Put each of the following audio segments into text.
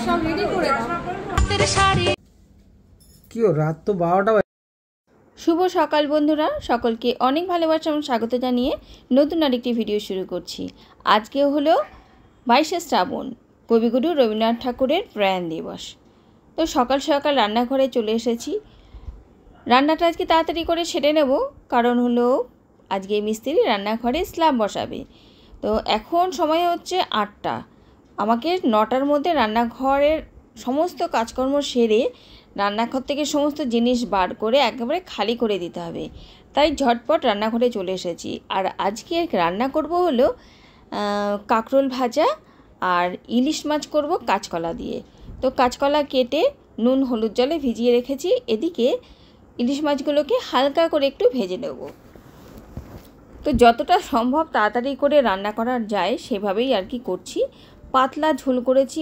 সব রেডি করে দাও। কি রাত তো 12টা। শুভ সকাল বন্ধুরা, সকলকে অনেক ভালোবাসা এবং স্বাগত জানিয়ে নতুন আরেকটি ভিডিও শুরু করছি। আজকে হলো 22শে শ্রাবণ, কবিগুরু রবীন্দ্রনাথ ঠাকুরের প্রয়াণ দিবস। তো সকাল সকাল রান্নাঘরে চলে এসেছি। রান্নাটা আজকে তাড়াতাড়ি করে সেরে নেব, কারণ হলো আজকে মিস্ত্রি রান্নাঘরে স্ল্যাব বসাবে। তো এখন সময় হচ্ছে 8টা। আমাকে 9টার মধ্যে রান্নাঘরের সমস্ত কাজকর্ম সেরে রান্নাঘর থেকে সমস্ত জিনিস বার করে একেবারে খালি করে দিতে হবে। তাই ঝটপট রান্নাঘরে চলে এসেছি। আর আজকে রান্না করব হলো কাঁকরোল ভাজা আর ইলিশ মাছ করব কাঁচকলা দিয়ে। তো কাঁচকলা কেটে নুন হলুদ জলে ভিজিয়ে রেখেছি। এদিকে ইলিশ মাছগুলোকে হালকা করে একটু ভেজে নেব। তো যতটা সম্ভব তাড়াতাড়ি করে রান্না করা যায় সেভাবেই আর কি করছি। পাতলা ঝোল করেছি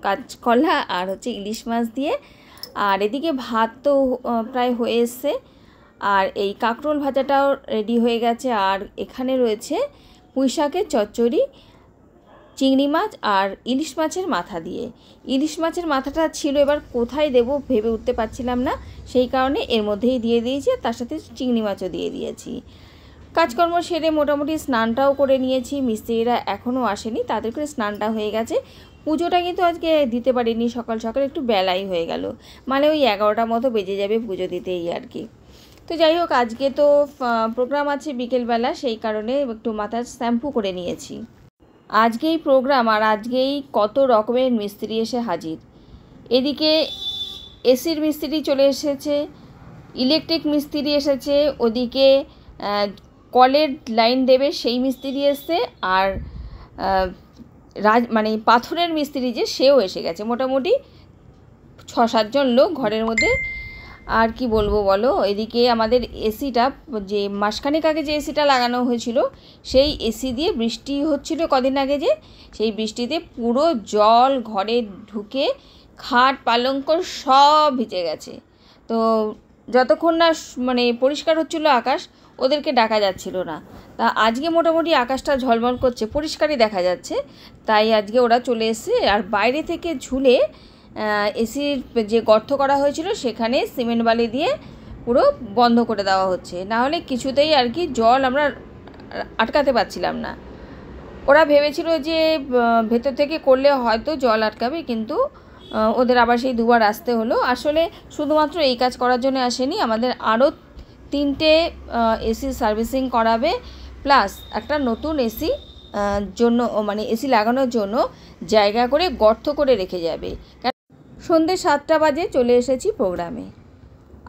কাঁচকলা আর হচ্ছে ইলিশ মাছ দিয়ে। আর এদিকে ভাত তো প্রায় হয়ে এসছে, আর এই কাঁকরোল ভাজাটাও রেডি হয়ে গেছে। আর এখানে রয়েছে পুঁই শাকের চচ্চড়ি, চিংড়ি মাছ আর ইলিশ মাছের মাথা দিয়ে। ইলিশ মাছের মাথাটা ছিল, এবার কোথায় দেব ভেবে উঠতে পারছিলাম না, সেই কারণে এর মধ্যেই দিয়ে দিয়েছি। তার সাথে চিংড়ি মাছও দিয়ে দিয়েছি। কাজকর্ম সেরে মোটামুটি স্নানটাও করে নিয়েছি। মিস্ত্রিরা এখনও আসেনি, তাদের করে স্নানটা হয়ে গেছে। পুজোটা কিন্তু আজকে দিতে পারিনি, সকাল সকাল একটু বেলাই হয়ে গেল, মানে ওই 11টার মতো বেজে যাবে পুজো দিতেই আর কি। তো যাই হোক, আজকে তো প্রোগ্রাম আছে বিকেলবেলা, সেই কারণে একটু মাথার শ্যাম্পু করে নিয়েছি। আজকেই প্রোগ্রাম, আর আজকেই কত রকমের মিস্ত্রি এসে হাজির। এদিকে এসির মিস্ত্রি চলে এসেছে, ইলেকট্রিক মিস্ত্রি এসেছে, ওদিকে কলের লাইন দেবে সেই মিস্ত্রি এসছে, আর মানে পাথরের মিস্ত্রি যে সেও এসে গেছে। মোটামুটি 6-7 জন লোক ঘরের মধ্যে। আর কি বলবো বলো, এদিকে আমাদের এসিটা, যে মাসখানেক আগে যে এসিটা লাগানো হয়েছিল, সেই এসি দিয়ে বৃষ্টি হচ্ছিল কদিন আগে, যে সেই বৃষ্টিতে পুরো জল ঘরে ঢুকে খাট পালঙ্ক সব ভিজে গেছে। তো যতক্ষণ না মানে পরিষ্কার হচ্ছিল আকাশ, ওদেরকে ডাকা যাচ্ছিল না। তা আজকে মোটামুটি আকাশটা ঝলমল করছে, পরিষ্কারই দেখা যাচ্ছে। তাই আজকে ওরা চলে এসেছে। আর বাইরে থেকে ঝুলে এসির যে গর্ত করা হয়েছিল সেখানে সিমেন্ট বালি দিয়ে পুরো বন্ধ করে দেওয়া হচ্ছে, না হলে কিছুতেই আর কি জল আমরা আটকাতে পারছিলাম না। ওরা ভেবেছিল যে ভেতর থেকে করলে হয়তো জল আটকাবে, কিন্তু ওদের আবার সেই দুবার আসতে হলো। আসলে শুধুমাত্র এই কাজ করার জন্য আসেনি, আমাদের আরও 3টে এসি সার্ভিসিং করাবে, প্লাস একটা নতুন এসি জন্য, মানে এসি লাগানোর জন্য জায়গা করে গর্ত করে রেখে যাবে। সন্ধ্যে 7টা বাজে চলে এসেছি প্রোগ্রামে।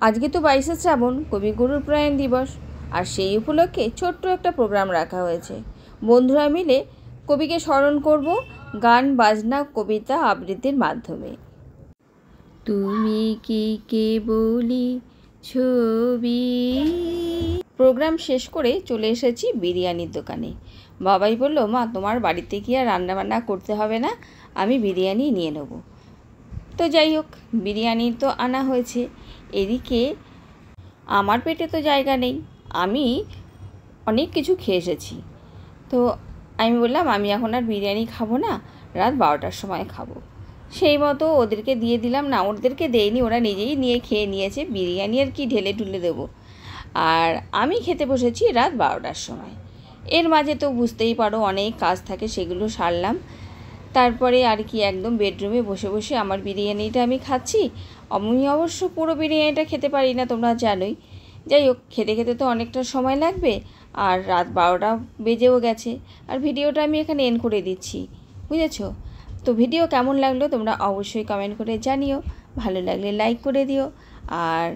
আজকে তো 22শে শ্রাবণ, কবিগুরুর প্রয়াণ দিবস, আর সেই উপলক্ষে ছোট্ট একটা প্রোগ্রাম রাখা হয়েছে। বন্ধুরা মিলে কবিকে স্মরণ করব গান বাজনা কবিতা আবৃত্তির মাধ্যমে। তুমি কি কেবলি ছবি। প্রোগ্রাম শেষ করে চলে এসেছি বিরিয়ানির দোকানে। বাবাই বলল, মা তোমার বাড়িতে কি আর রান্নাবান্না করতে হবে না, আমি বিরিয়ানি নিয়ে নেব। তো যাই হোক, বিরিয়ানি তো আনা হয়েছে। এদিকে আমার পেটে তো জায়গা নেই, আমি অনেক কিছু খেয়ে এসেছি। তো আমি বললাম আমি এখন আর বিরিয়ানি খাবো না, রাত 12টার সময় খাবো। সেই মতো ওদেরকে দিয়ে দিলাম। না, ওদেরকে দেয়নি, ওরা নিজেই নিয়ে খেয়ে নিয়েছে। বিরিয়ানি আর কি ঢেলে ঢুলে দেবো। আর আমি খেতে বসেছি রাত 12টার সময়। এর মাঝে তো বুঝতেই পারো অনেক কাজ থাকে, সেগুলো সারলাম। তারপরে আর কি একদম বেডরুমে বসে বসে আমার বিরিয়ানিটা আমি খাচ্ছি। আমি অবশ্য পুরো বিরিয়ানিটা খেতে পারি না, তোমরা জানোই। যাই হোক, খেতে খেতে তো অনেকটা সময় লাগবে, আর রাত 12টা বেজেও গেছে। আর ভিডিওটা আমি এখানে এন্ড করে দিচ্ছি, বুঝেছো? তো ভিডিও কেমন লাগলো তোমরা অবশ্যই কমেন্ট করে জানিও। ভালো লাগলে লাইক করে দিও, আর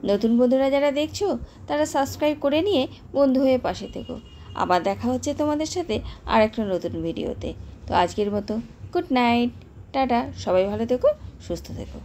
নতুন বন্ধুরা যারা দেখছো তারা সাবস্ক্রাইব করে নিয়ে বন্ধু হয়ে পাশে থেকো। আবার দেখা হচ্ছে তোমাদের সাথে আর একটা নতুন ভিডিওতে। তো আজকের মতো গুড নাইট, টাটা, সবাই ভালো থেকো, সুস্থ থেকো।